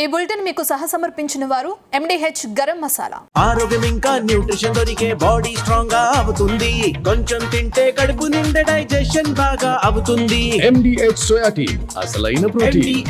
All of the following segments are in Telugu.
ఈ బులెటిన్ మీకు సహసమర్పించిన వారు MDH గరం మసాలా. ఆరోగ్యం ఇంకా న్యూట్రిషన్ దొరికే బాడీ స్ట్రాంగ్ గా అవుతుంది. కొంచెం తింటే కడుపు నిండా డైజెషన్ బాగా అవుతుంది. MDH సోయా టీ అసలైన ప్రోటీన్.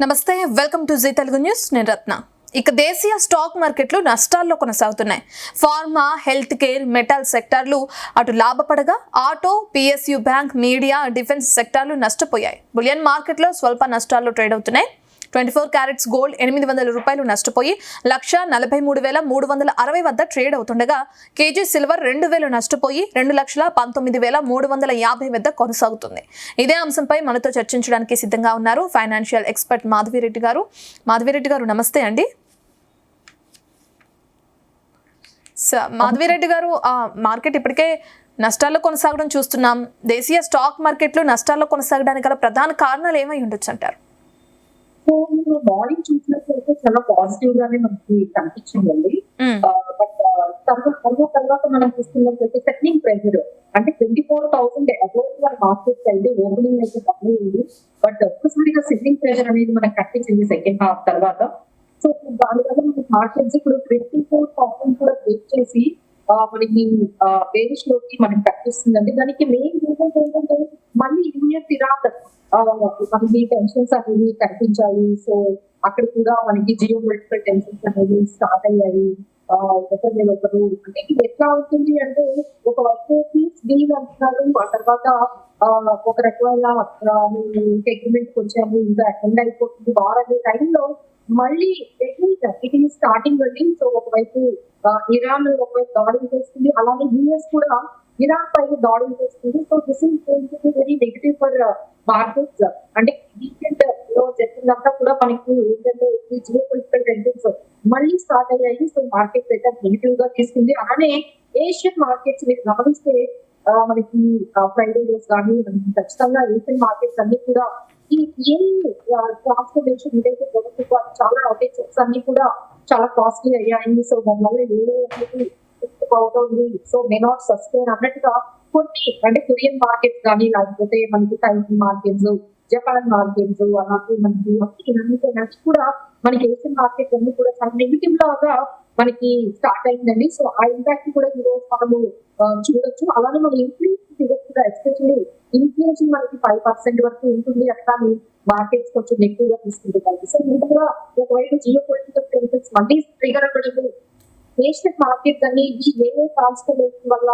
నమస్తే, welcome to Zee Telugu news. నేను రత్న. ఇక దేశీయ స్టాక్ మార్కెట్లు నష్టాల్లో కొనసాగుతున్నాయి. ఫార్మా, హెల్త్ కేర్, మెటల్ సెక్టార్లు అటు లాభపడగా auto, PSU bank, media, defence సెక్టార్లు నష్టపోయాయి. బులియన్ మార్కెట్లో స్వల్ప నష్టాల్లో ట్రేడ్ అవుతున్నాయి. 24 క్యారెట్స్ గోల్డ్ 800 రూపాయలు నష్టపోయి 1,43,360 వద్ద ట్రేడ్ అవుతుండగా కేజీ సిల్వర్ 2,000 నష్టపోయి 2,19,350 వద్ద కొనసాగుతుంది. ఇదే అంశంపై మనతో చర్చించడానికి సిద్ధంగా ఉన్నారు ఫైనాన్షియల్ ఎక్స్పర్ట్ మాధవిరెడ్డి గారు. మాధవిరెడ్డి గారు నమస్తే అండి. మాధవిరెడ్డి గారు, మార్కెట్ ఇప్పటికే నష్టాల్లో కొనసాగడం చూస్తున్నాం. దేశీయ స్టాక్ మార్కెట్లు నష్టాల్లో కొనసాగడానికి గల ప్రధాన కారణాలు ఏమై ఉండొచ్చు అంటారు? సో మార్నింగ్ చూసినట్లయితే చాలా పాజిటివ్ గానే మనకి కనిపించిందండి. బట్ తర్వాత మనం చూస్తున్నట్లయితే సెట్లింగ్ ప్రెజర్ అంటే 24,000 అబౌవ్ మార్కెట్ అయితే ఓపెనింగ్ అయితే తక్కువ ఉంది. బట్ ఒక్కసారిగా సెట్లింగ్ ప్రెజర్ అనేది మనకు కనిపించింది సెకండ్ హాఫ్ తర్వాత. సో దానివల్ల మనకి మార్కెట్స్ ఇప్పుడు 24,000 కూడా బ్రేక్ చేసి మనకి బేరిష్ లోకి మనకి కనిపిస్తుందండి. దానికి మెయిన్ రీజన్ ఏంటంటే మళ్ళీ యూఎస్ ఇరాన్ మనకి టెన్షన్స్ అనేవి కనిపించాయి. సో అక్కడ కూడా మనకి జియో పొలిటికల్ టెన్షన్స్ అనేవి స్టార్ట్ అయ్యాయి. ఒకరు అంటే ఇది ఎట్లా అవుతుంది అంటే ఒకవైపు పీస్ డీల్ అంటున్నారు, ఆ తర్వాత ఒక రకమైన అగ్రిమెంట్ వచ్చాము, ఇంకా అటెండ్ అయిపోతుంది వార్ అనే టైంలో మళ్ళీ ఇట్ ఈస్ స్టార్టింగ్ అండి. సో ఒకవైపు ఇరాన్ ఒకవైపు దాడులు చేస్తుంది, అలాగే యూఎస్ కూడా ఇరాన్ పైన దాడులు చేస్తుంది. So this is very negative for markets. అంటే వీకెండ్ లో జరిగినంతా కూడా మనకి ఏంటంటే జియో పొలిటికల్ టెన్షన్స్ మళ్ళీ స్టార్ట్ అయ్యాయి. సో మార్కెట్స్ అయితే నెగిటివ్ గా తీసుకుంది. అలానే ఏషియన్ మార్కెట్స్ మీరు గమనిస్తే మనకి ఫ్రైడే డేస్ కానీ మనకి ఖచ్చితంగా ఏషియన్ మార్కెట్స్ అన్ని కూడా ఈ ట్రాన్స్ఫర్మేషన్ ఏదైతే చాలా అవుటేజెస్ అన్ని కూడా చాలా కాస్ట్లీ అయ్యాయి. సో దానివల్ల అవుతుంది. సో మే నాట్ సస్టైన్ అన్నట్టుగా కొన్ని అంటే కొరియన్ మార్కెట్స్ కానీ లేకపోతే మనకి తైవాన్ మార్కెట్స్, జపాన్ మార్కెట్స్, అలాగే మనకి నెక్స్ట్ కూడా మనకి ఏషియన్ మార్కెట్స్ అన్ని కూడా చాలా నెగిటివ్ లాగా మనకి స్టార్ట్ అయిందండి. సో ఆ ఇంపాక్ట్ కూడా ఈ రోజు మనము చూడొచ్చు. అలానే మన ఇన్ఫ్లేషన్ కూడా ఎస్పెషల్లీ ఇన్ఫ్లేషన్ మనకి 5% వరకు ఉంటుంది. అట్లానే మార్కెట్స్ కొంచెం నెగిటివ్ గా తీసుకుంటున్నాయి. సో ఇది కూడా ఒకవైపు జియో పొలిటికల్ టెన్షన్స్ మళ్ళీ ట్రిగర్ అవ్వడము, ఏషియన్ మార్కెట్స్ అన్ని ఈ ట్రాన్స్ఫర్మేషన్ వల్ల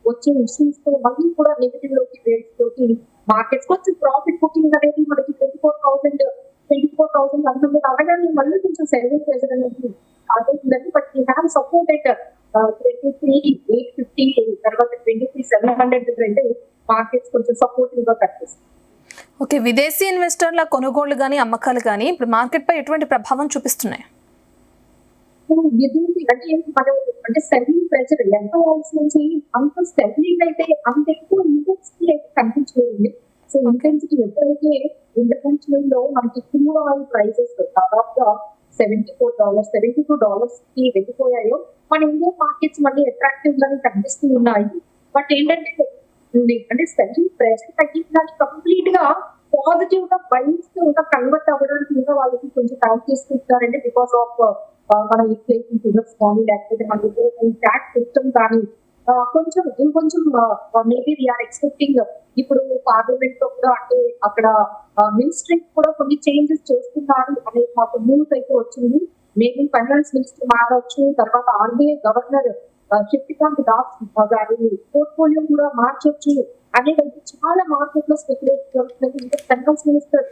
వచ్చే ఇష్యూస్ తో మళ్ళీ కూడా నెగిటివ్ లోకి రేట్స్ లోకి మార్కెట్స్ కొంచెం ప్రాఫిట్ బుకింగ్ అనేది మనకి 24,000 అనుకుంటే అలాగే మళ్ళీ కొంచెం సెల్లింగ్ ప్రెజర్ అనేది అవుతుందండి. బట్ వీ హ్యావ్ సపోర్టెడ్ 23,850 తర్వాత 23,700 దగ్గర అయితే మార్కెట్స్ కొంచెం సపోర్టివ్ గా కనిపిస్తుంది. ఓకే, విదేశీ ఇన్వెస్టర్ల కొనుగోళ్లు కానీ అమ్మకాలు కానీ ఇప్పుడు మార్కెట్ పై ఎటువంటి ప్రభావం చూపిస్తున్నాయి? అంటే సెల్లింగ్ ప్రెజర్ ఎంత అవర్స్ నుంచి అంత సెల్లింగ్ అయితే అంత ఎక్కువ ఇంటెన్సిటీ అయితే కనిపించలేదు. సో ఇంటెన్సిటీ ఎప్పుడైతే ఇంటర్నేషనల్ లో మనకి క్రూడ్ ఆయిల్ ప్రైసెస్ దాదాపుగా $72 కి వెళ్ళిపోయాయో మన ఇండియన్ మార్కెట్స్ మళ్ళీ అట్రాక్టివ్ గానే కనిపిస్తూ ఉన్నాయి. బట్ ఏంటంటే అంటే సెల్లింగ్ ప్రెజర్ తగ్గించడానికి కంప్లీట్ గా పాజిటివ్ గా బైన్స్ ఇంకా కన్వర్ట్ అవ్వడానికి ఇంకా వాళ్ళకి కొంచెం టైం తీసుకుంటున్నారంటే బికాస్ ఆఫ్ మన ఇన్ఫ్లేషన్ ఫిగర్స్ కానీ లేకపోతే మన ట్యాక్స్ సిస్టమ్ కానీ కొంచెం ఇంకొంచెం మేబీ వీఆర్ ఎక్స్పెక్టింగ్ ఇప్పుడు పార్లమెంట్ లో కూడా అంటే అక్కడ మినిస్ట్రీ కూడా కొన్ని చేంజెస్ చేస్తున్నారు అనే మాకు న్యూస్ అయితే వచ్చింది. మేబీ ఫైనాన్స్ మినిస్టర్ మారవచ్చు, తర్వాత RBI గవర్నర్ శక్తికాంత్ దాస్ గారి పోర్ట్ఫోలియో కూడా మార్చొచ్చు అనేది చాలా మార్కెట్ లో స్పెక్యులేట్ జరుగుతుంది. ఇంకా ఫైనాన్స్ మినిస్టర్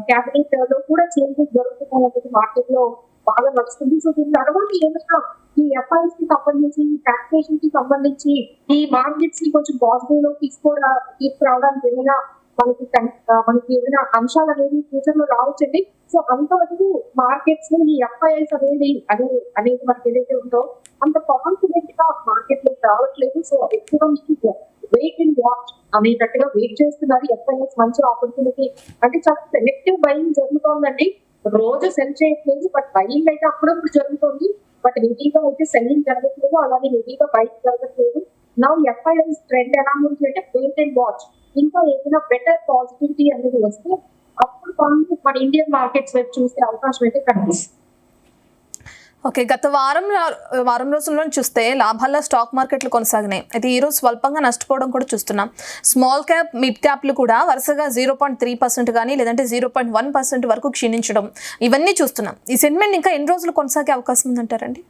క్యాబినెట్ లో కూడా చేంజెస్ జరుగుతున్నాయి అనేది మార్కెట్ లో బాగా నడుస్తుంది. సో దీని తర్వాత ఏమైనా ఈ FIs కి సంబంధించి టాక్సేషన్ కి సంబంధించి ఈ మార్కెట్స్ ని కొంచెం పాజిటివ్ లో తీసుకురావడానికి ఏమైనా మనకి ఏమైనా అంశాలు అనేది ఫ్యూచర్ లో రావచ్చండి. సో అంతవరకు మార్కెట్స్ లో ఈ FIs అనేది మనకి ఏదైతే ఉందో అంత కాన్ఫిడెంట్ గా మార్కెట్ లోకి రావట్లేదు. సో ఎక్కువ వెయిట్ అండ్ వాచ్ అనేటట్టుగా వెయిట్ చేస్తున్నారు. FIs మంచి ఆపర్చునిటీ అంటే చాలా సెలెక్టివ్ బయింగ్ జరుగుతోందండి. రోజు సెల్ చేయట్లేదు, బట్ బయింగ్ అయితే అప్పుడప్పుడు జరుగుతుంది. బట్ హెవీగా అయితే సెల్లింగ్ జరగట్లేదు, అలాగే హెవీగా బయింగ్ జరగట్లేదు. నా FIs ట్రెండ్ ఎలా ఉంది అంటే వెయిట్ అండ్ వాచ్. ఇంకా ఏదైనా బెటర్ పాజిటివిటీ అనేది వస్తే అప్పుడు వాళ్ళు మన ఇండియన్ మార్కెట్స్ వైపు చూసే అవకాశం అయితే కనిపిస్తుంది. ఓకే, గత వారం రోజుల్లో చూస్తే లాభాల్లో స్టాక్ మార్కెట్లు కొనసాగినాయి. అయితే ఈరోజు స్వల్పంగా నష్టపోవడం కూడా చూస్తున్నాం. స్మాల్ క్యాప్, మిడ్ క్యాప్లు కూడా వరుసగా 0.3% కానీ లేదంటే 0.1% వరకు క్షీణించడం ఇవన్నీ చూస్తున్నాం. ఈ సెగ్మెంట్ ఇంకా ఎన్ని రోజులు కొనసాగే అవకాశం ఉందంటారండి?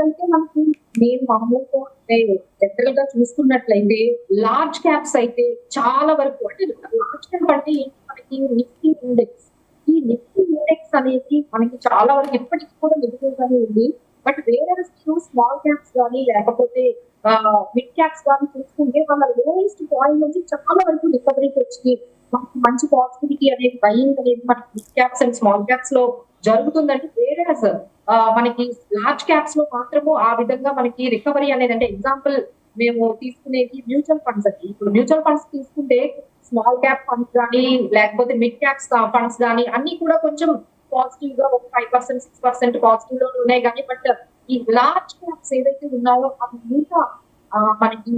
అంటే మనకి నేను మామూలుగా అంటే జనరల్ గా చూసుకున్నట్లయితే లార్జ్ క్యాప్స్ అయితే చాలా వరకు అంటే లార్జ్ క్యాప్ అంటే ఏంటి, మనకి నిఫ్టీ ఇండెక్స్, ఈ నిఫ్టీ ఇండెక్స్ అనేది మనకి చాలా వరకు ఇప్పటికీ కూడా నెగిటివ్ గానే ఉంది. బట్ వేరే స్మాల్ క్యాప్స్ కానీ లేకపోతే మిడ్ క్యాప్స్ కానీ చూసుకుంటే వాళ్ళ లోయెస్ట్ పాయింట్ నుంచి చాలా వరకు రికవరీకి వచ్చి మనకి మంచి పాజిటివిటీ అనేది బయింగ్ అనేది మనకి mid caps and small caps లో జరుగుతుందంటే వేరే మనకి లార్జ్ క్యాప్స్ లో మాత్రము ఆ విధంగా మనకి రికవరీ అనేది, అంటే ఎగ్జాంపుల్ మేము తీసుకునేది మ్యూచువల్ ఫండ్స్ అండి. ఇప్పుడు మ్యూచువల్ ఫండ్స్ తీసుకుంటే స్మాల్ క్యాప్ ఫండ్స్ కానీ లేకపోతే మిడ్ క్యాప్స్ ఫండ్స్ కానీ అన్ని కూడా కొంచెం పాజిటివ్ గా ఒక 5%, 6% పాజిటివ్ లో ఉన్నాయి కానీ బట్ ఈ లార్జ్ క్యాప్స్ ఏదైతే ఉన్నాయో అవి ఇంకా మనకి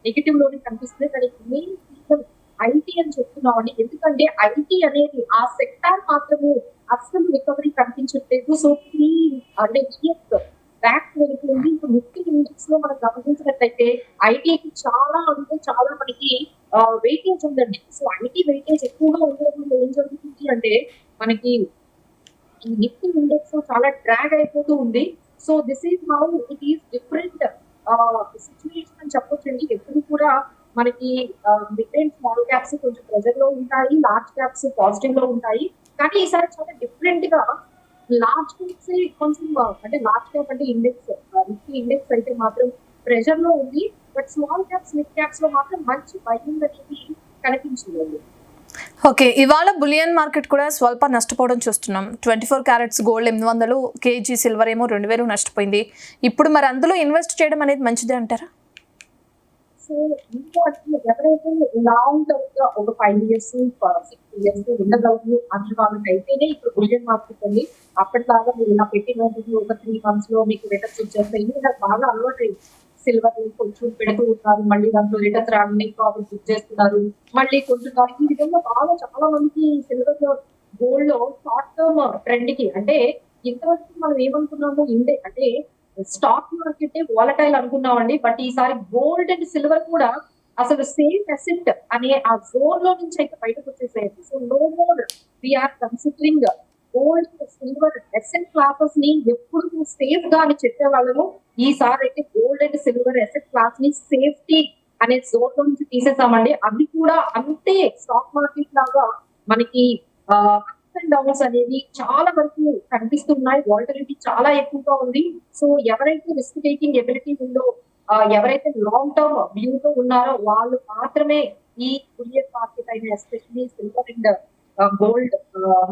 నెగిటివ్ లోనే కనిపిస్తుంది. దానికి మెయిన్ రీజన్ ఐటీ అని చెప్తున్నామండి. ఎందుకంటే ఐటీ అనేది ఆ సెక్టార్ మాత్రమే అస్సలు రికవరీ కనిపించట్లేదు. సో అంటే బ్యాక్ వెళ్ళిపోయింది. ఇప్పుడు నిఫ్టీ ఇండెక్స్ లో మనం గమనించినట్లయితే ఐటీకి చాలా అంటే చాలా మనకి వెయిటేజ్ ఉందండి. సో ఐటీ వెయిటేజ్ ఎక్కువగా ఉండడం వల్ల ఏం జరుగుతుంది అంటే మనకి ఈ నిఫ్టీ ఇండెక్స్ చాలా డ్రాగ్ అయిపోతూ ఉంది. So this is how it is different situation అని చెప్పొచ్చండి. ఎప్పుడు కూడా మనకి మిడ్ అండ్ స్మాల్ క్యాప్స్ కొంచెం ప్రెజర్ లో ఉంటాయి, లార్జ్ క్యాప్స్ పాజిటివ్ లో ఉంటాయి. కానీ ఈసారి చాలా డిఫరెంట్ గా లార్జ్ క్యాప్స్ కొంచెం అంటే లార్జ్ క్యాప్ అంటే ఇండెక్స్ నిఫ్టీ ఇండెక్స్ అయితే మాత్రం ప్రెజర్ లో ఉంది. But small caps mid caps లో మాత్రం మంచి బయింగ్ అనేది కనిపించింది. ఓకే, ఇవాళ బులియన్ మార్కెట్ కూడా స్వల్ప నష్టపోవడం చూస్తున్నాం. 24 క్యారెట్స్ గోల్డ్ 800, కేజీ సిల్వర్ ఏమో 2000 నష్టపోయింది. ఇప్పుడు మరి అందులో ఇన్వెస్ట్ చేయడం అనేది మంచిదే అంటారా? సో ఎవరైతే లాంగ్ టర్మ్ గా ఒక 5 years 6 years ఉండగలరు అన్న వాళ్ళకి అయితేనే ఇప్పుడు బులియన్ మార్కెట్ అండి. అప్పటిలాగా మీరు ఇలా పెట్టిన ఒక 3 months లో మీకు రిటర్న్స్ వచ్చేస్తాయి. ఇది నాకు బాగా అలవాటు. సిల్వర్ కొంచెం పెడుతూ ఉన్నారు, మళ్ళీ దాంట్లో రిటర్న్స్ రావడానికి ప్రాఫిట్ బుక్ చేస్తున్నారు, మళ్ళీ కొంటున్నారు. ఈ విధంగా బాగా చాలా మందికి సిల్వర్ లో గోల్డ్ లో షార్ట్ టర్మ్ ట్రెండ్ కి అంటే ఇంతవరకు మనం ఏమనుకున్నాము అంటే స్టాక్ మార్కెట్ వాలటైల్ అనుకున్నామండి. బట్ ఈసారి గోల్డ్ అండ్ సిల్వర్ కూడా అసలు సేమ్ అసెట్ అనే ఆ జోన్ లో నుంచి అయితే బయటకు వచ్చేసేయండి. So no more we are considering gold silver asset classes ని ఎప్పుడు సేఫ్ గా అని చెప్పేవాళ్ళము. ఈసారి అయితే gold and silver asset class ని సేఫ్టీ అనే జోన్ లో నుంచి తీసేసామండి. అవి కూడా అంతే స్టాక్ మార్కెట్ లాగా మనకి అప్స్ అండ్ డౌన్స్ అనేవి చాలా వరకు కనిపిస్తున్నాయి. వాలటిలిటీ చాలా ఎక్కువగా ఉంది. సో ఎవరైతే రిస్క్ టేకింగ్ ఎబిలిటీ ఉందో, ఎవరైతే లాంగ్ టర్మ్ వ్యూతో ఉన్నారో వాళ్ళు మాత్రమే ఈ బులియన్ మార్కెట్ అయిన especially silver and gold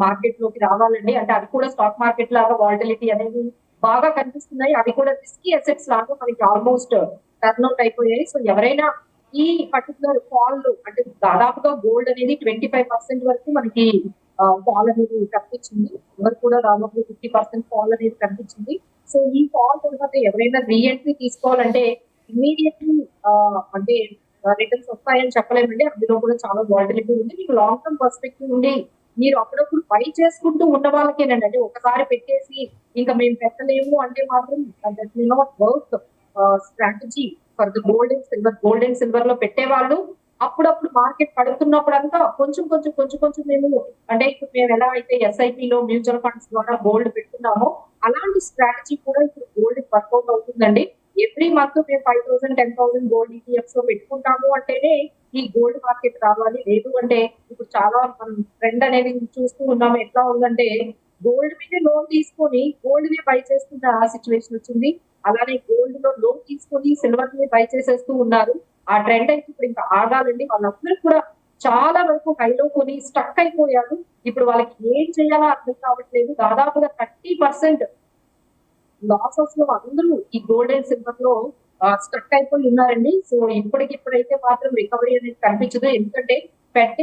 market లోకి రావాలండి. అంటే అది కూడా స్టాక్ మార్కెట్ లాగా వాలటిలిటీ అనేది బాగా కనిపిస్తున్నాయి. అవి కూడా రిస్కీ అసెట్స్ లాగా మనకి ఆల్మోస్ట్ టర్న్ అవుట్ అయిపోయాయి. సో ఎవరైనా ఈ పర్టికులర్ ఫాల్ అంటే దాదాపుగా గోల్డ్ అనేది 25% వరకు మనకి ఫాల్ అనేది కనిపించింది. ఎవరు కూడా దాదాపు 50% ఫాల్ అనేది కనిపించింది. సో ఈ ఫాల్ తర్వాత ఎవరైనా రీఎంట్రీ తీసుకోవాలంటే ఇమీడియట్లీ అంటే రిటర్న్స్ వస్తాయని చెప్పలేమండి. అందులో కూడా చాలా వాలటిలిటీ ఉంది. మీకు లాంగ్ టర్మ్ పర్స్పెక్టివ్ ఉండి మీరు అప్పుడప్పుడు బై చేసుకుంటూ ఉన్న వాళ్ళకేనండి. అంటే ఒకసారి పెట్టేసి ఇంకా మేము పెట్టలేము అంటే మాత్రం that will not work strategy for the gold and silver లో పెట్టేవాళ్ళు అప్పుడప్పుడు మార్కెట్ పడుతున్నప్పుడంతా కొంచెం మేము అంటే ఇప్పుడు మేము ఎలా అయితే ఎస్ఐపి లో మ్యూచువల్ ఫండ్స్ ద్వారా గోల్డ్ పెట్టుకున్నామో అలాంటి స్ట్రాటజీ కూడా ఇప్పుడు గోల్డ్ వర్కౌట్ అవుతుందండి. ఎవ్రీ మంత్ మేము 5,000, 10,000 గోల్డ్ ఈటీఎఫ్స్ లో పెట్టుకుంటాము అంటేనే ఈ గోల్డ్ మార్కెట్ రావాలి. లేదు అంటే ఇప్పుడు చాలా మనం ట్రెండ్ అనేది చూస్తూ ఉన్నాము. ఎట్లా ఉందంటే గోల్డ్ మీద లోన్ తీసుకొని గోల్డ్ ని బై చేస్తున్న ఆ సిచ్యువేషన్ వచ్చింది. అలానే గోల్డ్ లో లోన్ తీసుకొని సిల్వర్ ని బై చేసేస్తూ ఉన్నారు. ఆ ట్రెండ్ అయితే ఇప్పుడు ఇంకా ఆగాలండి. వాళ్ళందరూ కూడా చాలా వరకు హైలో కొని స్టక్ అయిపోయారు. ఇప్పుడు వాళ్ళకి ఏం చేయాలో అర్థం కావట్లేదు. దాదాపుగా 30% లాసెస్ లో అందరూ ఈ గోల్డ్ అండ్ సిల్వర్ లో స్టక్ అయిపోయి ఉన్నారండి. సో ఇప్పటికిప్పుడైతే మాత్రం రికవరీ అనేది కనిపించదు. ఎందుకంటే ఫెడ్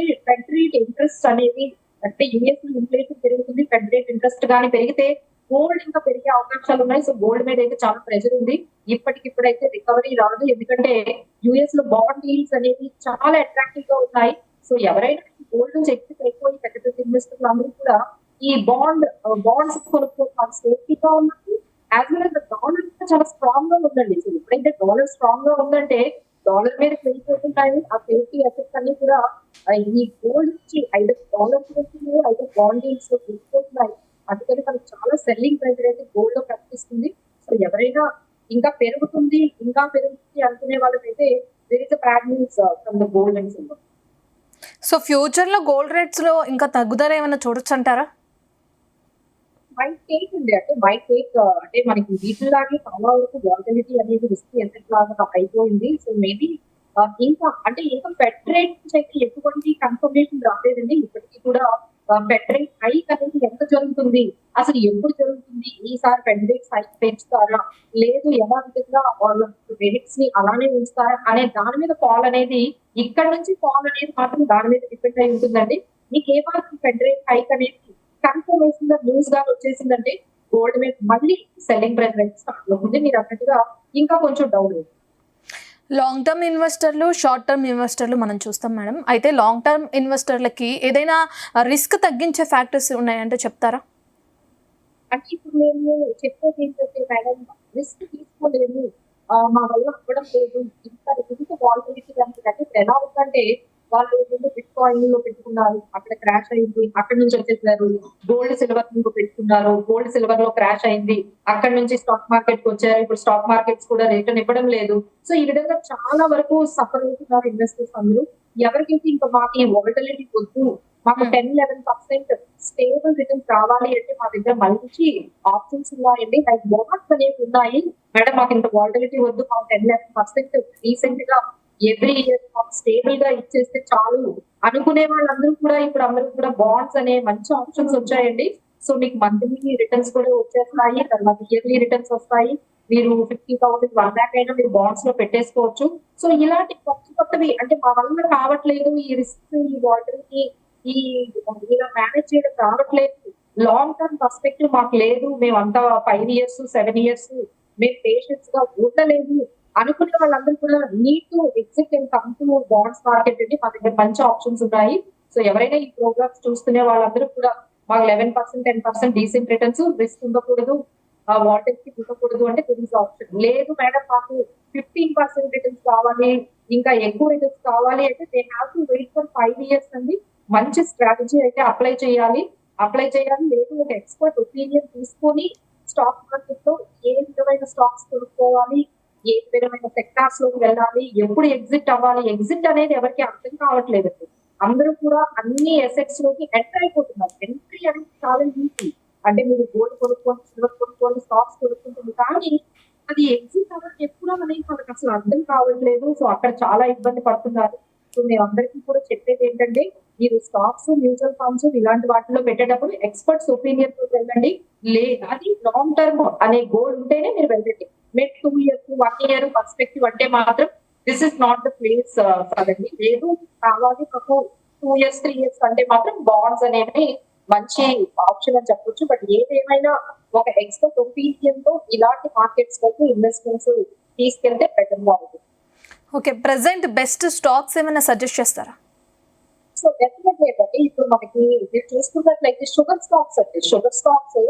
రేట్ ఇంట్రెస్ట్ అనేది అంటే యూఎస్ లో ఇన్ఫ్లేషన్ పెరుగుతుంది. ఫెడ్ రేట్ ఇంట్రెస్ట్ కానీ పెరిగితే గోల్డ్ ఇంకా పెరిగే అవకాశాలు ఉన్నాయి. సో గోల్డ్ మీద అయితే చాలా ప్రెషర్ ఉంది. ఇప్పటికిప్పుడైతే రికవరీ రాదు. ఎందుకంటే యుఎస్ లో బాండ్ డీల్స్ అనేవి చాలా అట్రాక్టివ్ గా ఉన్నాయి. సో ఎవరైనా గోల్డ్ నుంచి ఎక్కిట్ అయిపోయి పెద్ద పెద్ద ఇన్వెస్టర్లు అందరూ కూడా ఈ బాండ్స్ కొనుక్కోవడం సేఫ్టీగా ఉన్నది. యాజ్ వెల్ as డాలర్ చాలా స్ట్రాంగ్ గా ఉందండి. సో ఎప్పుడైతే డాలర్ స్ట్రాంగ్ గా ఉందంటే డాలర్ మీద వెళ్ళిపోతుంటాయి ఆ సేఫ్టీ అసెట్స్ అన్ని కూడా ఈ గోల్డ్ నుంచి ఐదు డాలర్ అయితే బాండ్ వెళ్ళిపోతున్నాయి. అందుకని మనకు చాలా సెల్లింగ్ ప్రైస్ అయితే గోల్డ్ లో కనిపిస్తుంది. సో ఎవరైనా ఇంకా పెరుగుతుంది అనుకునే వాళ్ళకైతే there is a bad news from the gold and silver. So ఫ్యూచర్లో గోల్డ్ రేట్స్లో ఇంకా తగ్గుదల ఏమైనా చూడొచ్చు అంటారా? మైట్ టేక్ ఉంది అంటే మనకి వీటిలాగే చాలా వరకు వాలటిలిటీ అనేది రిస్క్ ఎసెట్ లాగా అయిపోయింది. సో మేబీ ఇంకా ఫెడ్ రేట్ నుంచి అయితే ఎటువంటి కన్ఫర్మేషన్ రాలేదండి. ఇప్పటికీ కూడా ఫెడ్ రేట్ హైక్ అనేది ఎంత జరుగుతుంది, అసలు ఎప్పుడు జరుగుతుంది, ఈసారి ఫెడ్ రేట్ హైక్ పెంచుతారా లేదు ఎలా విధంగా వాళ్ళ రేట్స్ ని అలానే ఉంచుతారా అనే దాని మీద కాల్ అనేది ఇక్కడ నుంచి కాల్ అనేది మాత్రం దాని మీద డిపెండ్ అయి ఉంటుందండి. మీకు ఏమాత్రం ఫెడ్ రేట్ హైక్ అనేది కన్ఫర్మేషన్ గా న్యూస్ గా వచ్చేసిందంటే గోల్డ్ మీద మళ్ళీ సెల్లింగ్ ప్రైస్ రేట్ స్టార్ట్ అవుతుంది. మీరు అన్నట్టుగా ఇంకా కొంచెం డౌన్ అవుతుంది. లాంగ్ టర్మ్ ఇన్వెస్టర్లు, షార్ట్ టర్మ్ ఇన్వెస్టర్లు మనం చూస్తాం మేడం. అయితే లాంగ్ టర్మ్ ఇన్వెస్టర్లకి ఏదైనా రిస్క్ తగ్గించే ఫ్యాక్టర్స్ ఉన్నాయంటే చెప్తారా? అంటే ఇప్పుడు మేము చెప్పేది ఏంటంటే మేడం, రిస్క్ తీసుకోలేము, మా వల్ల అవ్వడం లేదు, ఇంత వాలటిలిటీ అంటే ఎలా ఉందంటే వాళ్ళు బిట్ కాయిన్ లో పెట్టుకున్నారు, అక్కడ క్రాష్ అయింది, అక్కడ నుంచి వచ్చేసారు. గోల్డ్ సిల్వర్ లో పెట్టుకున్నారు, గోల్డ్ సిల్వర్ లో క్రాష్ అయింది, అక్కడ నుంచి స్టాక్ మార్కెట్ కి వచ్చారు. ఇప్పుడు స్టాక్ మార్కెట్స్ కూడా రిటర్న్ ఇవ్వడం లేదు. సో ఈ విధంగా చాలా వరకు సఫర్ అవుతున్నారు ఇన్వెస్టర్స్ అందరూ. ఎవరికైతే ఇంకా మాకు ఈ వాలటిలిటీ వద్దు, మాకు 10-11% స్టేబుల్ రిటర్న్స్ కావాలి అంటే మా దగ్గర మంచి ఆప్షన్స్ ఉన్నాయండి. లైక్ బాండ్స్ అనేవి ఉన్నాయి. మేడం మాకు ఇంత వాలటిలిటీ వద్దు, మాకు 10-11% రీసెంట్ గా ఎవ్రీ ఇయర్ స్టేబుల్ గా ఇచ్చేస్తే చాలు అనుకునే వాళ్ళందరూ కూడా ఇప్పుడు అందరూ కూడా బాండ్స్ అనే మంచి ఆప్షన్స్ వచ్చాయండి. సో మీకు మంత్లీ రిటర్న్స్ కూడా వచ్చేస్తాయి, తర్వాత ఇయర్లీ రిటర్న్స్ వస్తాయి. మీరు 50,000 1 lakh అయినా మీరు బాండ్స్ లో పెట్టేసుకోవచ్చు. సో ఇలాంటి కొత్తవి అంటే మా వల్ల కావట్లేదు, ఈ రిస్క్ ఈ వాలటిలిటీ ఇలా మేనేజ్ చేయడం రావట్లేదు, లాంగ్ టర్మ్ పర్స్పెక్టివ్ మాకు లేదు, మేమంతా 5 years 7 years మేము పేషెన్స్ గా ఉండలేదు అనుకునే వాళ్ళందరూ కూడా need to exit and come to bonds market అండి. మా దగ్గర మంచి ఆప్షన్స్ ఉన్నాయి. సో ఎవరైనా ఈ ప్రోగ్రామ్స్ చూస్తున్న వాళ్ళందరూ కూడా మాకు 11% 10% డీసెంట్ రిటర్న్స్, రిస్క్ ఉండకూడదు, వాలటిలిటీ ఉండకూడదు అంటే దిస్ ఆప్షన్. లేదు మేడం మాకు 15% రిటర్న్స్ కావాలి, ఇంకా ఎక్కువ రిటర్న్స్ కావాలి అంటే they have to wait for 5 years అండి. మంచి స్ట్రాటజీ అయితే అప్లై చేయాలి. లేదు ఒక ఎక్స్పర్ట్ ఒపీనియన్ తీసుకొని స్టాక్ మార్కెట్ లో ఏ విధమైన స్టాక్స్ కొనుక్కోవాలి, ఏ విధమైన సెక్టార్స్ లోకి వెళ్ళాలి, ఎప్పుడు ఎగ్జిట్ అవ్వాలి, ఎగ్జిట్ అనేది ఎవరికి అర్థం కావట్లేదు. అందరూ కూడా అన్ని అసెట్స్ లోకి ఎంటర్ అయిపోతున్నారు. ఎంట్రీ అనేది చాలా ఈజీ, అంటే మీరు గోల్డ్ కొనుక్కోండి, సిల్వర్ కొనుక్కోండి, స్టాక్స్ కొనుక్కుంటుంది, కానీ అది ఎగ్జిట్ అవ్వడం ఎప్పుడు అనేది మనకు అసలు అర్థం కావట్లేదు. సో అక్కడ చాలా ఇబ్బంది పడుతున్నారు. సో మేము అందరికీ కూడా చెప్పేది ఏంటంటే మీరు స్టాక్స్, మ్యూచువల్ ఫండ్స్ ఇలాంటి వాటిలో పెట్టేటప్పుడు ఎక్స్పర్ట్స్ ఒపీనియన్ తో వెళ్ళండి. అది లాంగ్ టర్మ్ అనే గోల్ ఉంటేనే మీరు వెళ్ళండి. మీరు 2 years 1 year పర్స్పెక్టివ్ అంటే మాత్రం this is not the place కదండి. లేదు కావాలి మాకు 2 years 3 years అంటే మాత్రం బాండ్స్ అనేవి మంచి ఆప్షన్ అని చెప్పొచ్చు. బట్ ఏదేమైనా ఒక ఎక్స్పర్ట్ ఒపీనియన్ తో ఇలాంటి మార్కెట్స్ లోకి ఇన్వెస్ట్మెంట్స్ తీసుకెళ్తే బెటర్ గా ఉంటుంది. ఓకే, ప్రెసెంట్ బెస్ట్ స్టాక్స్ ఏమైనా సజెస్ట్ చేస్తారా? సో డెఫినెట్లీ అంటే ఇప్పుడు మనకి మీరు చూసుకున్నట్లయితే షుగర్ స్టాక్స్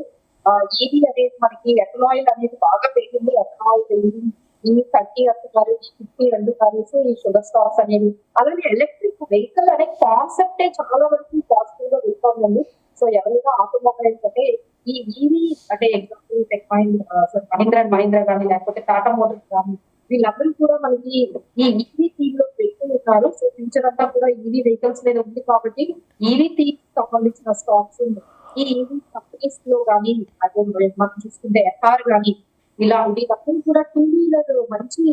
ఏది అనేది మనకి ఎథనాయిల్ అనేది బాగా పెరిగింది. ఎథనాయిల్ పెరిగింది, ఈ 30 అంటున్నారు, 50 అంటున్నారు. సో ఈ షుగర్ స్టాక్స్ అనేవి, అలాగే ఎలక్ట్రిక్ వెహికల్ అనే కాన్సెప్టే చాలా వరకు పాజిటివ్ గా వెళ్తుందండి. సో ఎవరైనా ఆటోమొబైల్స్ అంటే ఈ ఈవీ అంటే ఎగ్జాంపుల్ టెక్ మహీంద్రా కానీ లేకపోతే టాటా మోటార్స్ కానీ వీళ్ళందరూ కూడా మనకి ఈ ఈవీ థీమ్ లో పెట్టుకుంటున్నారు. సో ఫ్యూచర్ అంతా కూడా ఈవీ వెహికల్స్ మీద ఉంది కాబట్టి ఈవీ థీమ్ సంబంధించిన స్టాక్స్ ఈ ఈవీ కంపెనీస్ లో కానీ అదే మనం చూసుకుంటే ఎఫ్ఆర్ కానీ వీళ్ళందరూ కూడా 2 wheeler మంచి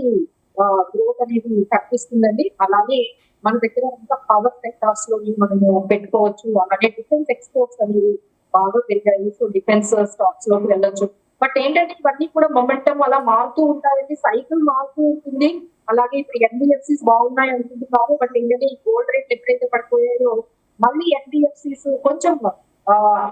గ్రోత్ అనేది కనిపిస్తుందండి. అలాగే మన దగ్గర ఇంకా పవర్ సెక్టార్స్ లో మనము పెట్టుకోవచ్చు. అలాగే డిఫెన్స్ ఎక్స్పోర్ట్స్ అనేవి బాగా పెరిగాయి. సో డిఫెన్స్ స్టాక్స్ లోకి వెళ్ళొచ్చు. బట్ ఏంటంటే ఇవన్నీ కూడా మొమెంటం అలా మారుతూ ఉంటాయండి, సైకిల్ మారుతూ ఉంటుంది. అలాగే ఇప్పుడు ఎన్బిఎఫ్సిస్ బాగున్నాయి అనుకుంటున్నారు, బట్ ఏంటంటే ఈ గోల్డ్ రేట్ ఎప్పుడైతే పడిపోయాయో మళ్ళీ ఎన్బిఎఫ్సిస్ కొంచెం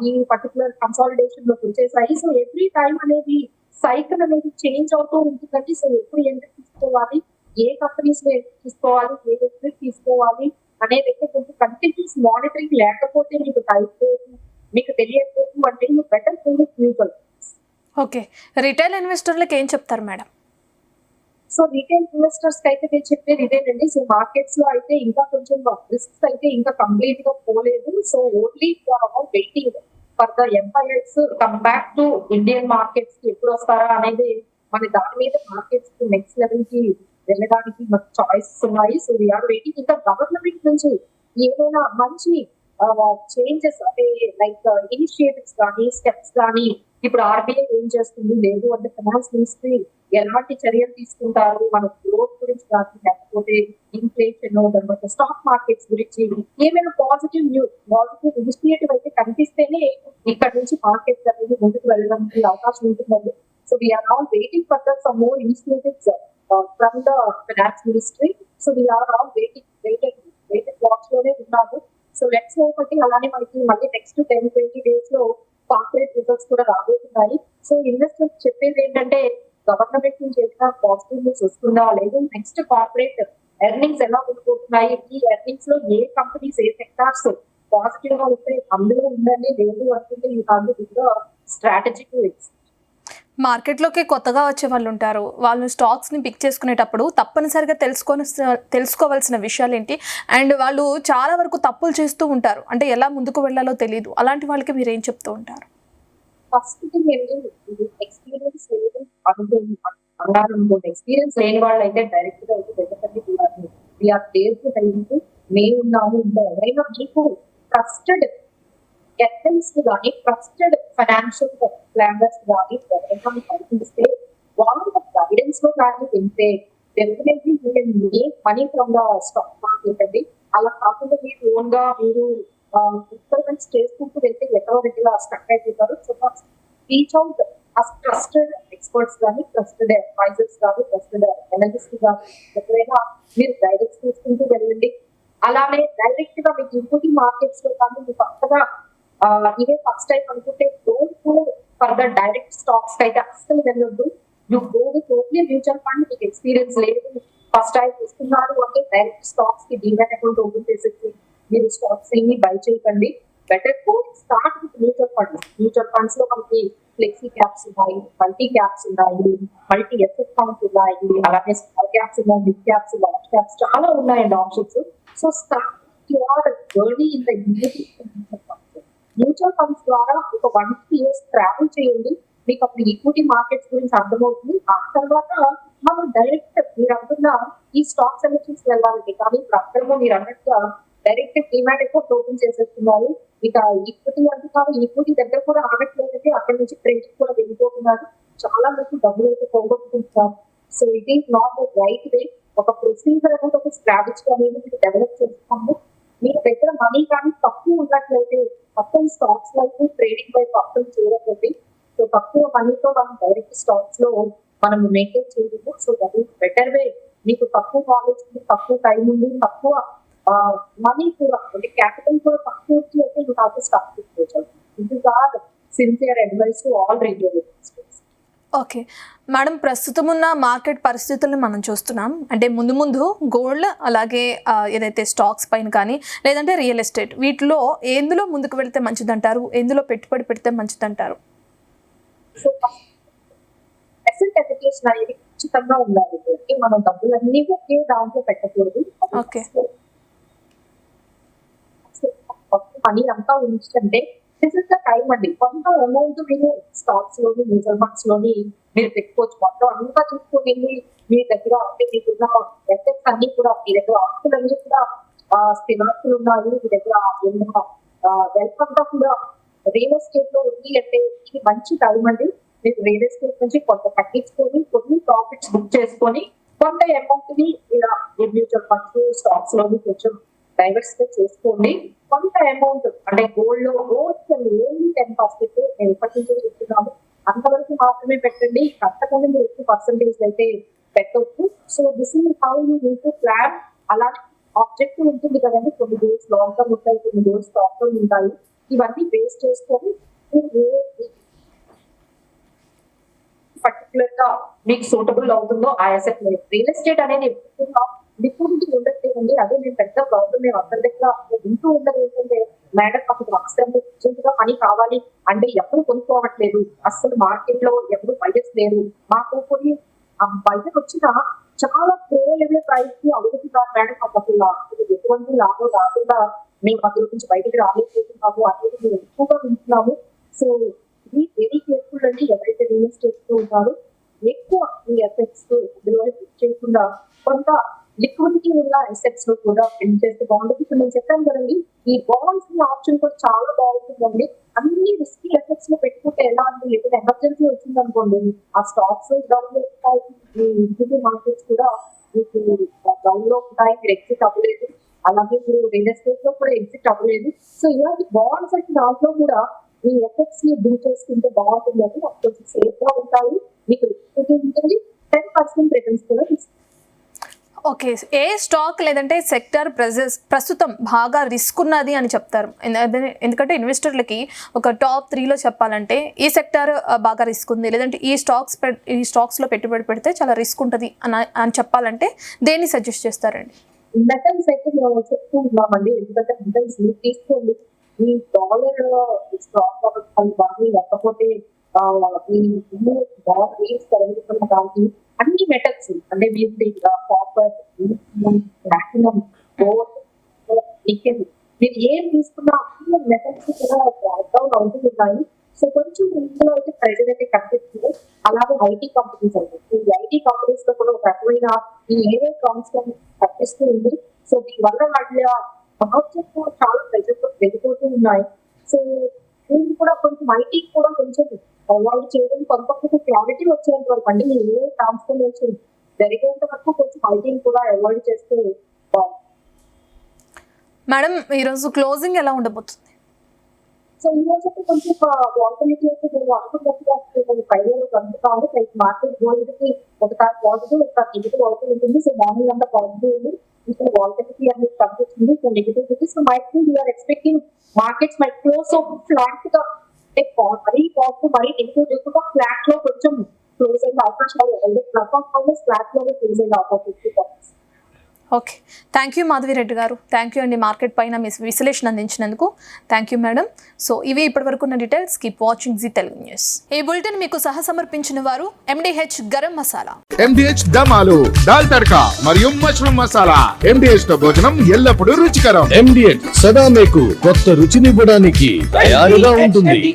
ఈ పర్టికులర్ కన్సాలిడేషన్ లోకి వచ్చేసాయి. సో ఎవ్రీ టైం అనేది సైకిల్ అనేది చేంజ్ అవుతూ ఉంటుందండి. సో ఎప్పుడు ఎంట్రీ తీసుకోవాలి, ఏ కంపెనీస్ లో ఎంట్రీ తీసుకోవాలి, ఏ ఎగ్జిట్ తీసుకోవాలి అనేది అయితే కొంచెం కంటిన్యూస్ మానిటరింగ్ లేకపోతే మీకు టైప్ మీకు తెలియకపోతే అంటే you better mutual. Okay, retail ఇన్వెస్టర్లకు ఏం చెప్తారు మేడం? సో రీటైల్ ఇన్వెస్టర్స్ కి అయితే నేను చెప్పేది ఇదేనండి. సో మార్కెట్స్ లో అయితే ఇంకా కొంచెం రిస్క్స్ అయితే ఇంకా కంప్లీట్ గా పోలేదు. So only waiting for the empires come back to Indian markets కి ఎప్పుడు వస్తారా అనేది మన దాని మీద మార్కెట్స్ నెక్స్ట్ లెవెల్ కి వెళ్ళడానికి మనకు చాయిసెస్ ఉన్నాయి. So we are waiting. ఇంకా గవర్నమెంట్ నుంచి ఏదైనా మంచి చేంజెస్ అంటే లైక్ ఇనిషియేటివ్స్ కానీ స్టెప్స్ కానీ ఇప్పుడు ఆర్బీఐ ఏం చేస్తుంది, లేదు అంటే ఫైనాన్స్ మినిస్ట్రీ ఎలాంటి చర్యలు తీసుకుంటారు మన గ్రోత్ గురించి కానీ, లేకపోతే ఇన్ఫ్లేషన్, తర్వాత స్టాక్ మార్కెట్స్ గురించి ఏమైనా పాజిటివ్ ఇనిషియేటివ్ అయితే కనిపిస్తేనే ఇక్కడ నుంచి మార్కెట్స్ అనేది ముందుకు వెళ్ళడానికి అవకాశం ఉంటుందండి. So we are all waiting for some more initiatives from the finance ministry. So we are all waited watch లోనే ఉన్నాము. సో లెట్స్ హోప్ అంటే అలానే మనకి మళ్ళీ నెక్స్ట్ 10-20 days లో కార్పొరేట్ రిజల్ట్స్ కూడా రాబోతున్నాయి. సో ఇన్వెస్టర్స్ చెప్పేది ఏంటంటే గవర్నమెంట్ నుంచి ఏదైనా పాజిటివ్ న్యూస్ వస్తుందా, లేదు నెక్స్ట్ కార్పొరేట్ ఎర్నింగ్స్ ఎలా ఉండిపోతున్నాయి, ఈ ఎర్నింగ్స్ లో ఏ కంపెనీస్ ఏ సెక్టార్స్ పాజిటివ్ గా వస్తే అందులో ఉందండి, లేదు అంటే ఈ స్ట్రాటజిక్. మార్కెట్లోకి కొత్తగా వచ్చే వాళ్ళు ఉంటారు, వాళ్ళు స్టాక్స్ని పిక్ చేసుకునేటప్పుడు తప్పనిసరిగా తెలుసుకోవాల్సిన విషయాలు ఏంటి? అండ్ వాళ్ళు చాలా వరకు తప్పులు చేస్తూ ఉంటారు, అంటే ఎలా ముందుకు వెళ్ళాలో తెలియదు, అలాంటి వాళ్ళకి మీరు ఏం చెప్తూ ఉంటారు? ఫస్ట్ థింగ్ ఎక్స్పీరియన్స్ లేదు అన్నారు. ఎక్స్పీరియన్స్ లేని వాళ్ళు అయితే డైరెక్ట్ గా అయితే వెళ్ళకండి. మేము ఉన్నాము. ఇంకా ఎవరైనా మీకు ట్రస్టెడ్ ఎథెన్స్ కానీ ట్రస్టెడ్ ఫైనాన్షియల్ ప్లానర్స్ కానీ ఎవరైనా కనిపిస్తే వాళ్ళ గైడెన్స్ లో కానీ వెళ్తే definitely you can make money from the stock market అండి. అలా కాకుండా మీరు ఓన్ గా మీరు ఎక్స్పెరిమెంట్స్ చేసుకుంటూ వెళ్తే ఎక్కడో దగ్గర స్టక్ అయిపోతారు. So reach out trusted experts కానీ, ట్రస్టెడ్ అడ్వైజర్స్ కానీ, ట్రస్టెడ్ ఎనలిస్ట్ కానీ ఎక్కడైనా మీరు గైడెన్స్ తీసుకుంటూ వెళ్ళండి. అలానే డైరెక్ట్ గా మీకు ఈక్విటీ మార్కెట్స్ లో కానీ మీకు కొత్తగా ఇదే ఫస్ట్ టైం అనుకుంటే don't go for the direct stocks అయితే అస్సలు వెళ్ళొద్దు. You go with only mutual fund. మీకు ఎక్స్పీరియన్స్ లేదు, ఫస్ట్ టైం ఇస్తున్నారు అంటే డైరెక్ట్ స్టాక్స్ కి డీమ్యాట్ అకౌంట్ ఓపెన్ చేసేసి మీరు స్టాక్స్ ఏమి బై చేయకండి. Better go start with mutual funds. Mutual funds లో మనకి ఫ్లెక్సీ క్యాప్స్ ఉన్నాయి, మల్టీ క్యాప్స్ ఉన్నాయి, మల్టీ ఎసెట్ ఫండ్స్ ఉన్నాయి, అలాగే స్మాల్ క్యాప్స్ ఉన్నాయి, మిడ్ క్యాప్స్, లార్జ్ క్యాప్స్ చాలా ఉన్నాయండి options. So start your journey in the mutual funds ద్వారా ఒక 1-2 years ట్రావెల్ చేయండి. మీకు అప్పుడు ఈక్విటీ మార్కెట్స్ గురించి అర్థమవుతుంది. ఆ తర్వాత మనం డైరెక్ట్ మీరు అంటున్న ఈ స్టాక్ సెలెక్షన్స్ వెళ్ళాలండి. కానీ ఇప్పుడు అక్కడలో మీరు అన్నట్టుగా డైరెక్ట్ డిమాండ్ అకౌంట్ ఓపెన్ చేసేస్తున్నారు. ఇక ఈక్విటీ అంటున్నారు, ఈక్విటీ దగ్గర కూడా ఆగట్లేదంటే అక్కడ నుంచి క్రెడిట్ కూడా వెళ్ళిపోతున్నారు. చాలా వరకు డబ్బులు అయితే పోగొట్టుకుంటున్నారు. So it is not the right way. ఒక ప్రొసీజర్ అనేది ఒక స్ట్రాటజీ అనేది మీరు డెవలప్ చేస్తాము. మీ దగ్గర మనీ కానీ తక్కువ ఉన్నట్లయితే మొత్తం స్టాక్స్ వైపు ట్రేడింగ్ వైపు అప్పులు చేయకపోతే సో తక్కువ మనీతో మనం డైరెక్ట్ స్టాక్స్ లో మనం మెయింటైన్ చేయలేదు. So that is better way. మీకు తక్కువ నాలెడ్జ్ ఉంది, తక్కువ టైం ఉంది, తక్కువ మనీ కూడా అంటే క్యాపిటల్ కూడా తక్కువ వచ్చి అయితే మీకు ఆల్సో స్టాక్ తీసుకోవచ్చు. It is our sincere advice to all retail investors. Okay madam, ప్రస్తుతం ఉన్న మార్కెట్ పరిస్థితులను మనం చూస్తున్నాం. అంటే ముందు ముందు గోల్డ్ అలాగే ఏదైతే స్టాక్స్ పైన కానీ లేదంటే రియల్ ఎస్టేట్ వీటిలో ఎందులో ముందుకు వెళ్తే మంచిదంటారు, ఎందులో పెట్టుబడి పెడితే మంచిదంటారు? సో అసెట్ ఎడ్యుకేషన్ అనేది ఖచ్చితంగా ఉండాలి. మనం డబ్బులన్నీ ఒకే దాంట్లో పెట్టకూడదు. ఓకే, మనీ అంతా ఉంచుకుంటే దిస్ ఇస్ ద టైం అండి. కొంత అమౌంట్ మీరు స్టాక్స్ లోని మ్యూచువల్ ఫండ్స్ లోని మీరు పెట్టుకోవచ్చు. మొత్తం అంతా చూసుకొని మీ దగ్గర అంటే మీకున్న ఎసెట్స్ అన్ని కూడా మీ దగ్గర ఆస్తులన్నీ కూడా స్థిరాస్తులు ఉన్నాయి, మీ దగ్గర వెల్త్ అంతా కూడా రియల్ ఎస్టేట్ లో ఉంది అంటే ఇది మంచి టైం అండి. మీరు రియల్ ఎస్టేట్ నుంచి కొంత తగ్గించుకొని కొన్ని ప్రాఫిట్స్ బుక్ చేసుకొని కొంత అమౌంట్ ని ఇలా మ్యూచువల్ ఫండ్స్ స్టాక్స్ లోని కొంచెం డైవర్సిఫై చేసుకోండి. కొంత అమౌంట్ అంటే గోల్డ్ ఓన్లీ 10% నేను ఎప్పటి నుంచో చెప్తున్నాను, అంతవరకు మాత్రమే పెట్టండి. అంతకంటే మీరు ఎక్కువ పర్సంటేజ్ అయితే పెట్టవచ్చు. So this is how you need to plan. అలా ఆబ్జెక్టివ్ ఉంటుంది కదండి, కొన్ని డేస్ లాంగ్ టర్మ్ ఉంటాయి, కొన్ని డేస్ షార్ట్ టర్మ్ ఉంటాయి. ఇవన్నీ బేస్ చేసుకొని పర్టికులర్ గా మీకు సూటబుల్ అవుతుందో ఆ అసెట్ రియల్ ఎస్టేట్ అనేది లిక్విడిటీ ఉండట్లేదండి. అదే నేను పెద్ద ప్రాబ్లమ్ మేము అందరి దగ్గర వింటూ ఉన్నది ఏంటంటే, మేడం అసలు అవసరం గా మనీ కావాలి అంటే ఎవరు కొనుక్కోవట్లేదు, అసలు మార్కెట్ లో ఎవరు బయటకు లేరు. మాకు కొన్ని బయటకు వచ్చిన చాలా ప్రో లెవెల్ ప్రైస్ కి అడుగుతున్నారు మేడం. మాకు అసలు ఎటువంటి లాభం రాకుండా మేము అక్కడ నుంచి బయటకు రాలేకపోతున్నాము అనేది మేము ఎక్కువగా వింటున్నాము. సో ఇది వెరీ కేర్ఫుల్ అండి. ఎవరైతే రియల్ చేస్తూ ఉంటారో ఎక్కువ ఈ ఎఫెక్ట్స్ చేయకుండా కొంత లిక్విడిటీ ఉన్న ఎసెట్స్ లో కూడా బిల్డ్ చేస్తే బాగుంటుంది. ఇప్పుడు నేను చెప్పాను కదండి, ఈ బాండ్స్ ఆప్షన్ కూడా చాలా బాగుంటుందండి. అన్ని రిస్కీ ఎసెట్స్ లో పెట్టుకుంటే ఎలా అంటే, ఏదైనా ఎమర్జెన్సీ వచ్చింది అనుకోండి, ఆ స్టాక్స్ డౌన్ ఉంటాయి, ఈ ఈక్విటీ మార్కెట్స్ కూడా మీకు డౌన్ లో ఉంటాయి, మీరు ఎగ్జిట్ అవ్వలేదు. అలాగే మీరు రియల్ ఎస్టేట్ లో కూడా ఎగ్జిట్ అవ్వలేదు. సో ఇలాంటి బాండ్స్ అంటే దాంట్లో కూడా మీ ఎఫెక్ట్స్ ని బిల్డ్ చేసుకుంటే బాగుంటుంది అని కొంచెం సేఫ్ గా ఉంటాయి. మీకు లిక్విడిటీ ఉంటుంది, 10% రిటర్న్స్ కూడా ఇస్తుంది. ఓకే, ఏ స్టాక్ లేదంటే సెక్టర్ ప్రస్తుతం బాగా రిస్క్ ఉన్నది అని చెప్తారు? ఎందుకంటే ఇన్వెస్టర్లకి ఒక టాప్ 3లో చెప్పాలంటే ఈ సెక్టర్ బాగా రిస్క్ ఉంది, లేదంటే ఈ స్టాక్స్లో పెట్టుబడి పెడితే చాలా రిస్క్ ఉంటుంది అని చెప్పాలంటే దేన్ని సజెస్ట్ చేస్తారండి? మెటల్స్ అయితే మేము చెప్తూ ఉన్నామండి. ఎందుకంటే మెటల్స్ తీసుకోండి, ఈ డాలర్ స్టాక్ బాగా లేకపోతే దానికి అన్ని మెటల్స్ అంటే కాపర్, ప్లాటినం, గోల్డ్, నికెల్, మీరు ఏం తీసుకున్నా అన్ని మెటల్స్ కూడా డౌన్ అవుతున్నాయి. సో కొంచెం ఇందులో అయితే ప్రెజర్ అయితే కనిపిస్తుంది. అలాగే ఐటీ కంపెనీస్ అంటే ఈ ఐటీ కంపెనీస్ లో కూడా ఒక రకమైన ఈ ఏఏ కాన్స్టెంట్ తప్పిస్తూ ఉంది. సో దీనివల్ల వాళ్ళ మార్కెట్ చాలా ప్రెజర్ పెరిగిపోతూ ఉన్నాయి. సో దీనికి కూడా కొంచెం ఐటీ కూడా కొంచెం అవాయిడ్ చేయడం, కొంత క్లారిటీ వచ్చేంత వరకు అంటే ఏ ట్రాన్స్ఫర్మేషన్ జరిగేంత వరకు కొంచెం ఐటీని కూడా అవాయిడ్ చేస్తే మేడం ఈరోజు క్లోజింగ్ ఎలా ఉండబోతుంది? సో ఈ రోజు అయితే కొంచెం వాల్టిలిటీ అయితే మీరు అనుకున్నట్టుగా ఫైనల్ కలుగుతాము. మార్కెట్ గోల్డ్ కి ఒకసారి పాజిటివ్, ఒకసారి నెగిటివ్ అవుతూ ఉంటుంది. సో మార్నింగ్ అంతా పాజిటివ్ ఉంది, ఇక్కడ వాల్టిలిటీ అనేది తగ్గుతుంది. So negativity, so might we are expecting markets might close flat గా, మరీ పాజిటివ్ మరీ నెగిటివ్ లేకుండా ఫ్లాట్ లో కొంచెం క్లోజ్ అయిన అవకాశాలు, ఫ్లాట్ లోనే క్లోజ్ అయిన అవకాశం. ఓకే, థ్యాంక్ యూ మాధవిరెడ్డి గారు. థ్యాంక్ యూ అండి, మార్కెట్ పైన మీ విశ్లేషణ అందించినందుకు. Thank you madam. సో ఇవి ఇప్పటివరకు ఉన్న details. Keep watching Zee Telugu news. ఈ బులెటిన్ మీకు సమర్పించిన వారు MDH గరం మసాలా, MDH దమాలు, దాల్ తడకా మరియు మష్రూమ్ మసాలా. MDH తో భోజనం ఎల్లప్పుడూ రుచికరం. MDH సదా మీకు కొత్త రుచినివ్వడానికి తయారుగా ఉంటుంది.